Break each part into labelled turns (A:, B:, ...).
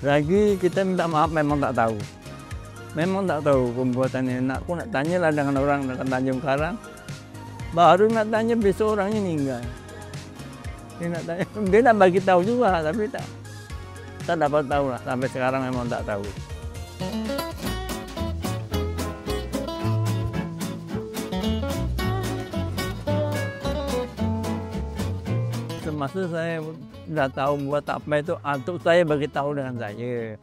A: Ragi kita minta maaf memang tak tahu. Memang tak tahu pembuatannya. Aku nak tanyalah dengan orang dekat Tanjung Karang. Baru nak tanya besok orangnya meninggal. Dia nak bagi tahu juga tapi tak dapat tahu lah. Sampai sekarang memang tak tahu. Semasa saya udah tahu buat apa itu, atuk saya bagi tahu dengan saya.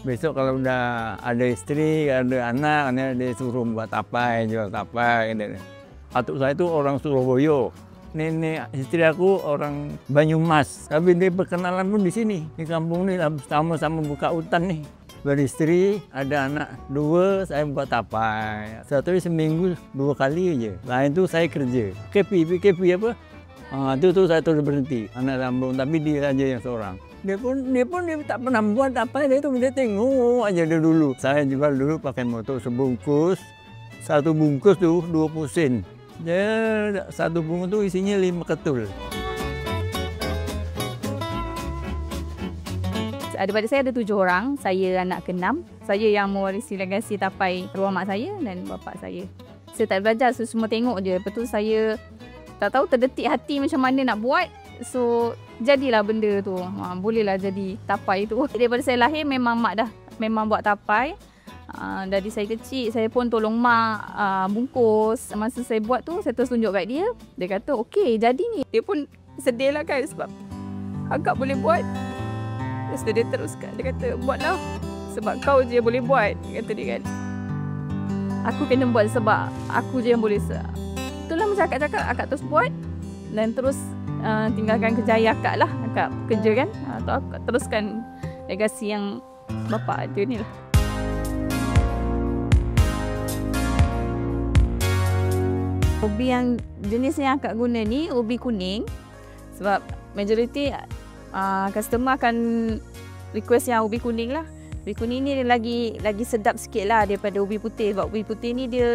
A: Besok kalau udah ada istri, ada anak, dia suruh buat apa, jual apa. Atuk saya itu orang Surabaya. Nenek istri aku orang Banyumas. Tapi dia berkenalan pun di sini, di kampung ini, sama-sama buka hutan nih. Beristri, ada anak 2, saya buat apa. Satu seminggu 2 kali aja. Lain itu saya kerja. KP apa? Itu saya terus berhenti, anak sambung, tapi dia aja yang seorang. Dia tak pernah buat apa, dia tengok aja dia dulu. Saya jual dulu pakai motor sebungkus, 1 bungkus tuh 20 sen. Dia 1 bungkus tuh isinya 5 ketul.
B: Daripada saya ada 7 orang, saya anak ke-6. Saya yang mewarisi legasi tapai arwah mak saya dan bapa saya. Saya tak belajar, so semua tengok je. Lepas tu saya tak tahu terdetik hati macam mana nak buat. So jadilah benda tu. Bolehlah jadi tapai tu. Daripada saya lahir memang mak dah memang buat tapai. Dari saya kecil saya pun tolong mak bungkus. Masa saya buat tu saya terus tunjuk kat dia. Dia kata okey jadi ni. Dia pun sedih lah kan sebab agak boleh buat. Terus dia teruskan. Dia kata buatlah sebab kau je boleh buat. Dia kata dia kan. Aku kena buat sebab aku je yang boleh. Itulah macam akak cakap, akak terus buat dan terus tinggalkan kerjaya akak lah. Akak kerja kan, atau akak teruskan legasi yang bapa ada ni lah. Ubi yang jenis yang akak guna ni, ubi kuning. Sebab majoriti customer akan request yang ubi kuning lah. Ubi kuning ni lagi sedap sikit lah daripada ubi putih. Sebab ubi putih ni dia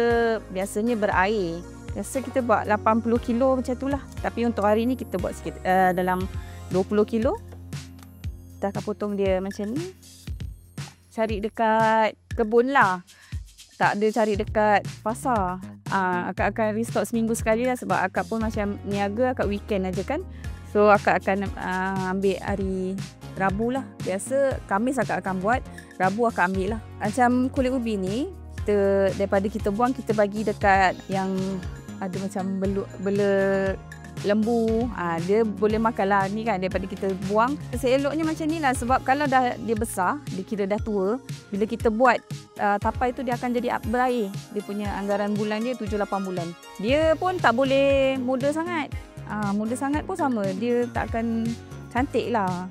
B: biasanya berair. Biasa kita buat 80 kilo macam tu lah. Tapi untuk hari ni kita buat sikit dalam 20 kilo. Kita akan potong dia macam ni. Cari dekat kebun lah. Tak ada cari dekat pasar. Akak akan restock seminggu sekali lah. Sebab akak pun macam niaga, akak weekend aja kan. So akak akan ambil hari Rabu lah. Biasa Khamis akak akan buat. Rabu akak ambil lah. Macam kulit ubi ni, daripada kita buang, kita bagi dekat yang ada macam bela lembu. Dia boleh makan lah ni kan daripada kita buang. Seeloknya macam ni lah sebab kalau dah dia besar, dia kira dah tua. Bila kita buat tapai tu dia akan jadi berair. Dia punya anggaran bulan dia 7-8 bulan. Dia pun tak boleh muda sangat. Muda sangat pun sama. Dia tak akan cantik lah.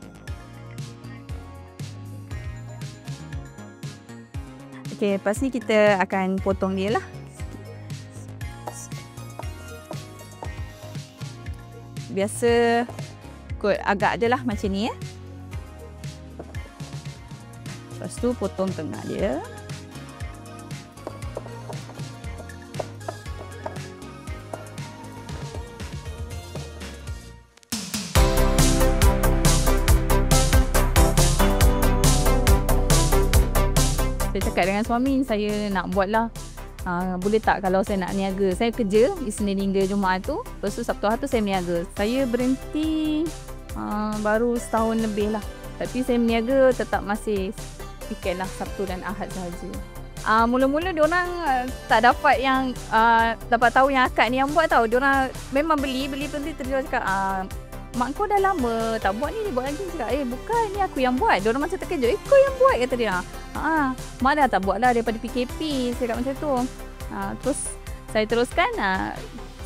B: Okay, lepas ni kita akan potong dia lah. Biasa kot agak je lah macam ni ya. Lepas tu potong tengah dia. Saya cakap dengan suami, saya nak buat lah. Boleh tak kalau saya nak niaga. Saya kerja Isnin hingga Jumaat tu. Lepas tu Sabtu Ahad tu saya berniaga. Saya berhenti baru setahun lebih lah. Tapi saya berniaga tetap masih weekend lah, Sabtu dan Ahad sahaja. Mula-mula diorang tak dapat yang dapat tahu yang akak ni yang buat tau. Diorang memang beli berhenti terus cakap mak kau dah lama tak buat ni, buat lagi. Cakap bukan, ni aku yang buat. Diorang macam terkejut, kau yang buat, kata dia. Mak dah tak buat lah daripada PKP. Saya cakap macam tu. Terus saya teruskan.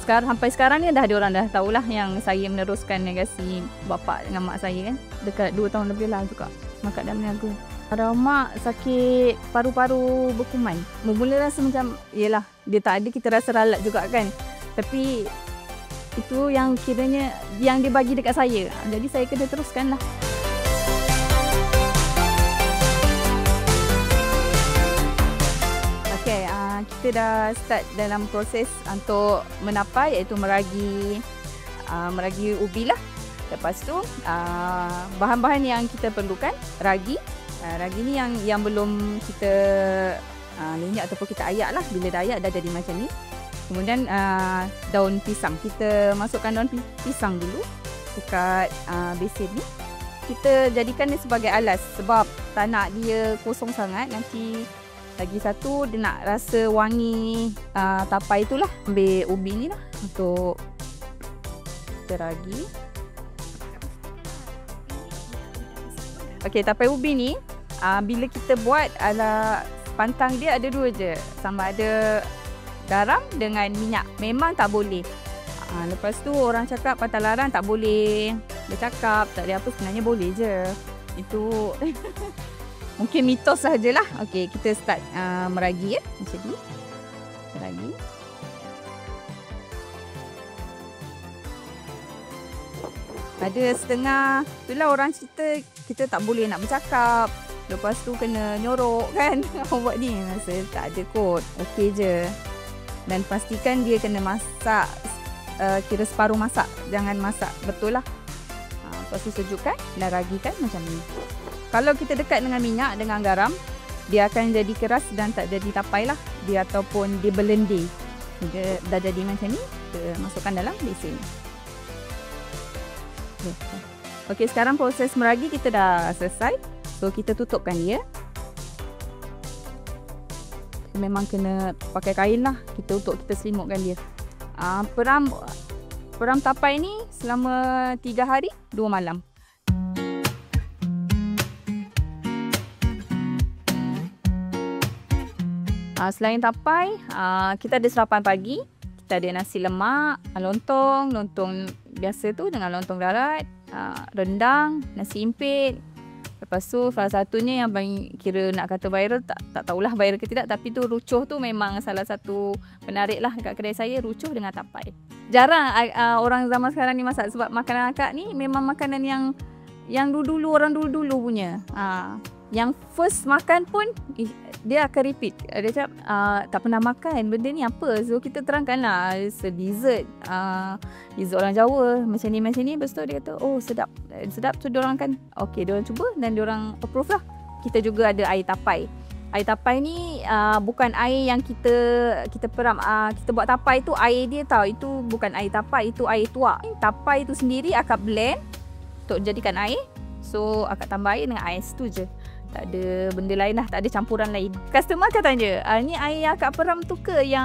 B: Sampai sekarang ni diorang dah tahulah yang saya meneruskan legasi bapa dengan mak saya kan. Dekat 2 tahun lebih lah juga mak dah berniaga. Arwah mak sakit paru-paru berkuman. Mula rasa macam, yelah dia tak ada, kita rasa ralat juga kan. Tapi itu yang kiranya yang dia bagi dekat saya. Jadi saya kena teruskan lah. Okay, kita dah start dalam proses untuk menapai, iaitu meragi ubi lah. Lepas tu bahan-bahan yang kita perlukan, ragi, Ragi ni yang belum kita minyak ataupun kita ayak lah. Bila dah ayak dah jadi macam ni. Kemudian daun pisang. Kita masukkan daun pisang dulu dekat besin ni. Kita jadikan dia sebagai alas sebab tak nak dia kosong sangat. Nanti lagi satu dia nak rasa wangi tapai itulah. Ambil ubi ni lah untuk kita ragi. Okey, tapai ubi ni bila kita buat pantang dia ada dua je. Sama ada garam dengan minyak. Memang tak boleh. Lepas tu orang cakap pantang larang tak boleh. Dia cakap tak ada apa, sebenarnya boleh je. Itu mungkin mitos sahajalah. Okey, kita start meragi ya. Macam ni. Meragi. Ada setengah, itulah orang cerita kita tak boleh nak bercakap. Lepas tu kena nyorok kan. Buat ni rasa tak ada kot. Okey je. Dan pastikan dia kena masak kira separuh masak. Jangan masak betul lah. Lepas tu sejukkan dan ragikan macam ni. Kalau kita dekat dengan minyak, dengan garam, dia akan jadi keras dan tak jadi tapai lah. Dia ataupun dia berlendir. Dia dah jadi macam ni, kita masukkan dalam besin. Okey, sekarang proses meragi kita dah selesai. So, kita tutupkan dia. Memang kena pakai kain lah untuk kita selimutkan dia. Peram tapai ni selama 3 hari 2 malam. Selain tapai, kita ada sarapan pagi. Kita ada nasi lemak, lontong biasa tu dengan lontong darat, rendang, nasi impit. Lepas tu salah satunya yang paling kira nak kata viral, tak tahulah viral ke tidak, tapi tu rucoh tu memang salah satu penarik lah dekat kedai saya, rucoh dengan tapai. Jarang orang zaman sekarang ni masak sebab makanan akak ni memang makanan yang dulu-dulu orang dulu-dulu punya. Yang first makan pun dia akan repeat. Dia cakap tak pernah makan benda ni apa. So kita terangkan lah dessert orang Jawa macam ni. Lepas tu dia kata oh sedap. So diorang kan okay, diorang cuba dan diorang approve lah. Kita juga ada air tapai. Air tapai ni bukan air yang kita peram. Kita buat tapai tu air dia tahu. Itu bukan air tapai, itu air tuak. Tapai tu sendiri akak blend untuk jadikan air. So akak tambah air dengan ais tu je. Tak ada benda lain lah, tak ada campuran lain. Customer akan tanya, ni air yang akak peram tu ke yang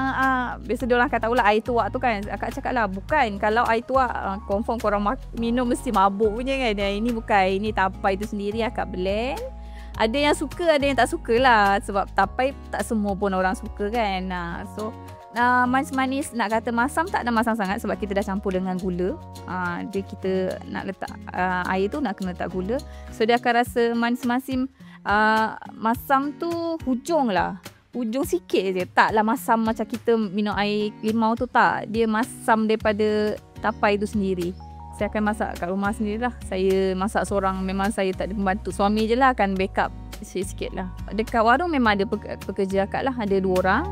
B: biasa diorang akan tahulah air tuak tu kan. Akak cakap lah bukan. Kalau air tuak confirm korang minum mesti mabuk punya kan. Ini bukan, ini tapai tu sendiri akak blend. Ada yang suka, ada yang tak suka lah. Sebab tapai tak semua pun orang suka kan. So manis-manis, nak kata masam tak ada masam sangat sebab kita dah campur dengan gula. Dia kita nak letak air tu nak kena letak gula. So dia akan rasa manis-masim. Masam tu hujung lah. Hujung sikit je. Taklah masam macam kita minum air limau tu, tak. Dia masam daripada tapai tu sendiri. Saya akan masak kat rumah sendirilah. Saya masak seorang. Memang saya tak ada pembantu. Suami je lah akan backup sikit-sikit lah. Dekat warung memang ada pekerja akak lah. Ada 2 orang.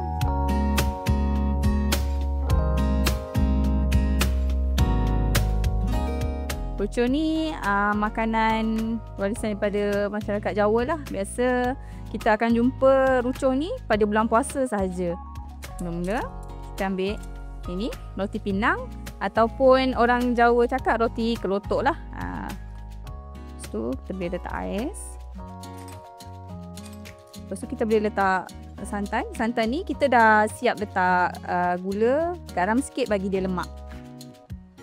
B: Rucoh ni makanan warisan daripada masyarakat Jawa lah. Biasa kita akan jumpa rucoh ni pada bulan puasa sahaja. Mula-mula kita ambil ini roti pinang ataupun orang Jawa cakap roti kelotok lah. Lepas tu kita boleh letak ais. Lepas tu kita boleh letak santan. Santan ni kita dah siap letak gula, garam sikit bagi dia lemak.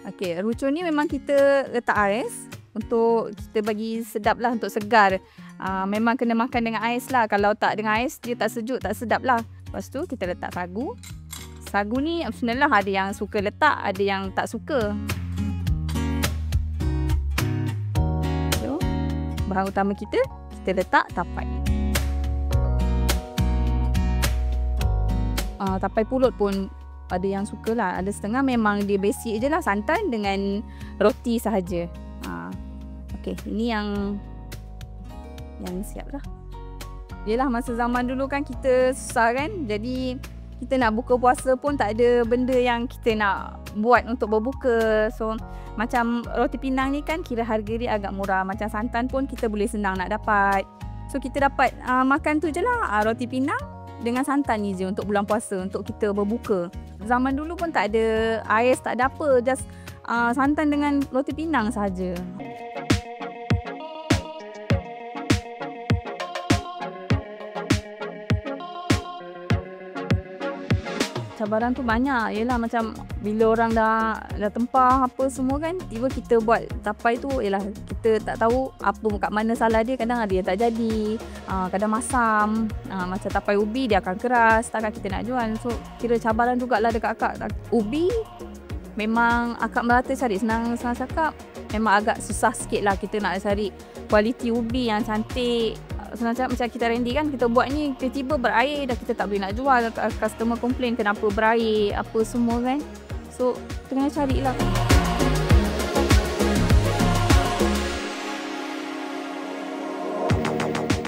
B: Okey, rucoh ni memang kita letak ais untuk kita bagi sedap lah, untuk segar. Memang kena makan dengan ais lah. Kalau tak dengan ais, dia tak sejuk, tak sedap lah. Lepas tu kita letak sagu. Sagu ni optional lah. Ada yang suka letak, ada yang tak suka. So, bahan utama kita letak tapai. Tapai pulut pun ada yang suka lah. Ada setengah memang dia basic je lah. Santan dengan roti sahaja. Okay, ini yang siap lah. Yelah, masa zaman dulu kan kita susah kan. Jadi kita nak buka puasa pun tak ada benda yang kita nak buat untuk berbuka. So macam roti pinang ni kan kira harga dia agak murah. Macam santan pun kita boleh senang nak dapat. So kita dapat makan tu je lah, roti pinang dengan santan ni je untuk bulan puasa, untuk kita berbuka. Zaman dulu pun tak ada ais, tak ada apa, just santan dengan roti pinang saja. Cabaran tu banyak. Yelah macam bila orang dah tempah apa semua kan, tiba kita buat tapai tu, yelah kita tak tahu apa kat mana salah dia. Kadang ada yang tak jadi, kadang masam. Macam tapai ubi dia akan keras takkan kita nak jual. So kira cabaran jugalah dekat akak. Ubi memang akak merata cari, senang cakap memang agak susah sikit lah kita nak cari kualiti ubi yang cantik. Macam kita rendi kan, kita buat ni tiba-tiba berair dah, kita tak boleh nak jual. Customer komplain kenapa berair apa semua kan. So tengah carilah.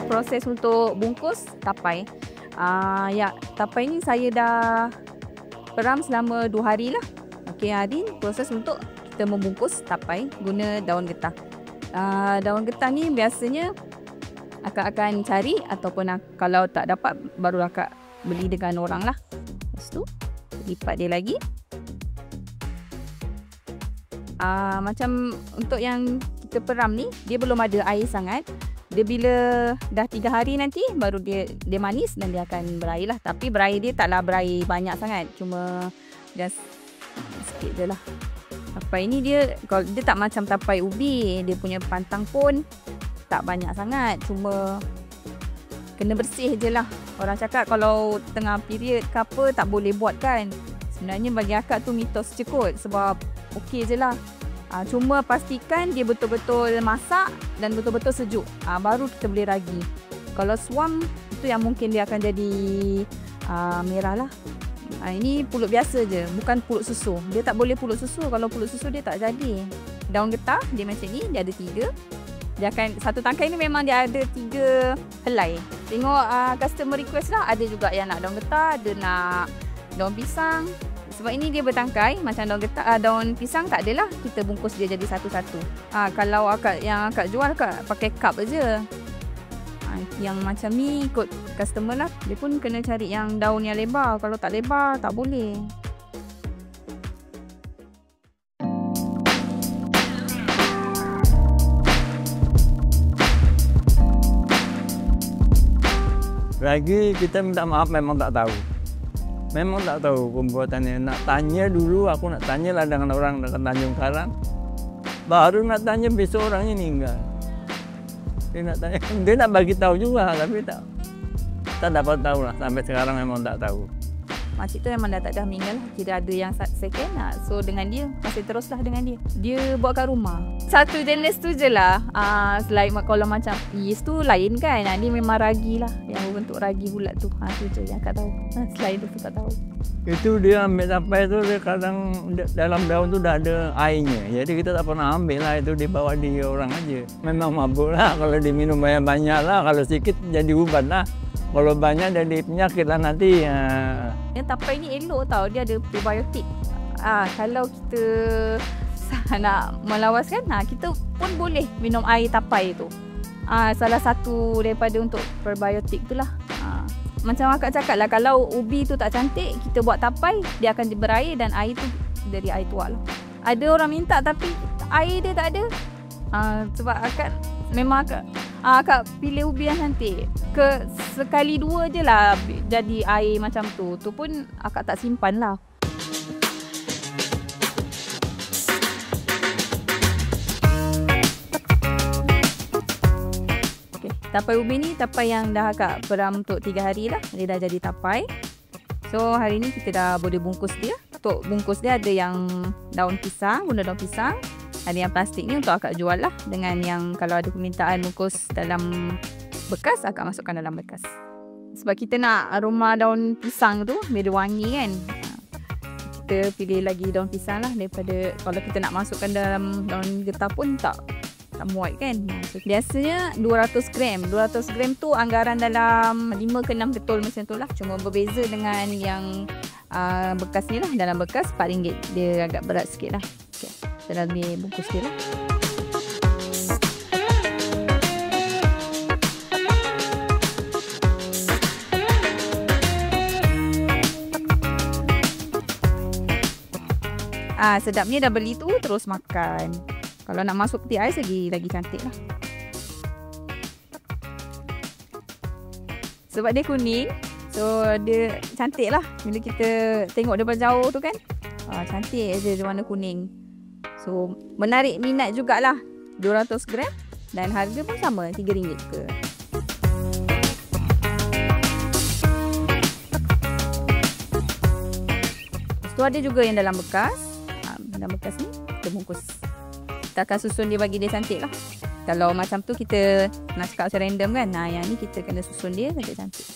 B: Proses untuk bungkus tapai. Ya, tapai ni saya dah peram selama 2 hari lah. Okey, hari proses untuk kita membungkus tapai guna daun getah. Daun getah ni biasanya akak akan cari, ataupun kalau tak dapat baru akak beli dengan orang lah. Lepas tu lipat dia lagi. Macam untuk yang kita peram ni, dia belum ada air sangat. Dia bila dah 3 hari nanti baru dia manis dan dia akan berair lah. Tapi berair dia taklah berair banyak sangat, cuma just sikit je lah. Tapai ni dia tak macam tapai ubi, dia punya pantang pun tak banyak sangat, cuma kena bersih je lah. Orang cakap kalau tengah period ke apa tak boleh buat kan. Sebenarnya bagi akak tu mitos je kot, sebab okey je lah. Cuma pastikan dia betul-betul masak dan betul-betul sejuk, baru kita boleh ragi. Kalau suam itu yang mungkin dia akan jadi merah lah. Ini pulut biasa je, bukan pulut susu. Dia tak boleh pulut susu, kalau pulut susu dia tak jadi. Daun getah dia macam ni, dia ada 3. Dia akan, satu tangkai ni memang dia ada 3 helai. Tengok customer request lah, ada juga yang nak daun getah, ada nak daun pisang. Sebab ini dia bertangkai, macam daun getah, daun pisang tak adalah, kita bungkus dia jadi satu-satu. Kalau yang akak jual akak pakai cup aja. Yang macam ni ikut customer lah, dia pun kena cari yang daun yang lebar. Kalau tak lebar tak boleh.
A: Lagi kita minta maaf, memang tak tahu. Memang tak tahu pembuatannya. Nak tanya dulu, aku nak tanyalah dengan orang dekat Tanjung Karang. Baru nak tanya besok orangnya meninggal. Dia nak tanya, dia nak bagi tahu juga, tapi tak dapat tahu lah. Sampai sekarang memang tak tahu.
B: Makcik tu memang dah meninggal lah. Kira ada yang second lah. So dengan dia, masih teruslah dengan dia. Dia buat kat rumah. Satu jenis tu je lah. Selain kalau macam yeast tu lain kan. Dia memang ragi lah. Yang bentuk ragi bulat tu. Tu je yang akak tahu. Selain tu tak tahu.
A: Itu dia ambil tapai tu, dia kadang dalam daun tu dah ada airnya. Jadi kita tak pernah ambil lah. Itu dibawa di orang aja. Memang mabuk lah. Kalau diminum banyak-banyak lah. Kalau sikit jadi ubat lah. Kalau banyak jadi penyakit lah nanti.
B: Yang tapai ni elok tau, dia ada probiotik. Kalau kita nak melawaskan, kita pun boleh minum air tapai tu. Salah satu daripada untuk probiotik tu lah. Macam akak cakap lah, kalau ubi tu tak cantik, kita buat tapai, dia akan berair dan air tu dari air tuak lah. Ada orang minta tapi air dia tak ada. Sebab akak memang akak pilih ubi yang cantik. Sekali 2 je lah jadi air macam tu. Tu pun akak tak simpan lah. Okay. Tapai ubi ni tapai yang dah akak peram untuk 3 hari lah. Dia dah jadi tapai. So hari ni kita dah boleh bungkus dia. Untuk bungkus dia ada yang daun pisang, guna daun pisang. Ada yang plastik ni untuk akak jual lah. Dengan yang kalau ada permintaan bungkus dalam bekas, akak masukkan dalam bekas. Sebab kita nak aroma daun pisang tu biar wangi kan. Kita pilih lagi daun pisang lah, daripada kalau kita nak masukkan dalam daun getah pun tak muat kan. Biasanya 200 gram. 200 gram tu anggaran dalam 5 ke 6 ketul macam tu lah. Cuma berbeza dengan yang bekas ni lah. Dalam bekas RM4. Dia agak berat sikit lah. Okay. Kita dah ambil bungkus dia lah. Sedapnya dah beli tu terus makan. Kalau nak masuk peti ais lagi cantik lah. Sebab dia kuning, so dia cantik lah. Bila kita tengok daripada jauh tu kan, cantik je dia warna kuning. So menarik minat jugalah. 200 gram dan harga pun sama, RM3 ke. Lepas tu ada juga yang dalam bekas. Dalam bekas ni kita bungkus. Kita akan susun dia bagi dia cantik lah. Kalau macam tu kita nak cakap macam random kan. Yang ni kita kena susun dia sampai cantik.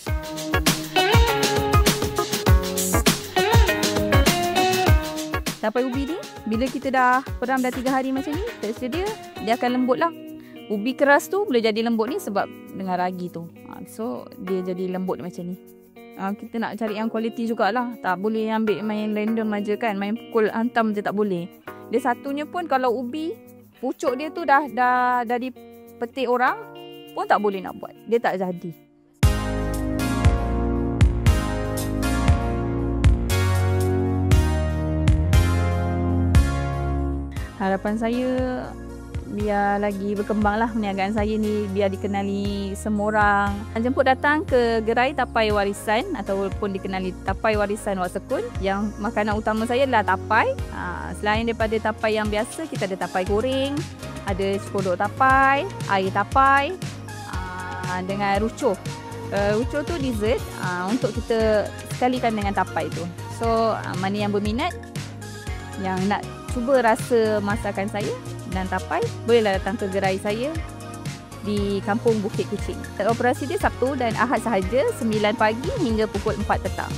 B: Tapai ubi ni bila kita dah peram dah 3 hari macam ni, tersedia dia akan lembut lah. Ubi keras tu boleh jadi lembut ni sebab dengan ragi tu. So dia jadi lembut macam ni. Kita nak cari yang kualiti jugalah. Tak boleh ambil main random aja kan. Main pukul hantam je tak boleh. Dia satunya pun kalau ubi pucuk dia tu dah dipetik orang pun tak boleh nak buat. Dia tak jadi. Harapan saya biar lagi berkembang lah perniagaan saya ni, biar dikenali semua orang. Jemput datang ke gerai tapai warisan ataupun dikenali tapai warisan Wak Sekun. Yang makanan utama saya adalah tapai. Selain daripada tapai yang biasa, kita ada tapai goreng, ada kodok tapai, air tapai dengan rucoh. Rucoh tu dessert untuk kita sekalikan dengan tapai tu. So mana yang berminat, yang nak cuba rasa masakan saya dan tapai, bolehlah datang ke gerai saya di Kampung Bukit Kucing. Operasi dia Sabtu dan Ahad sahaja, 9 pagi hingga pukul 4 petang.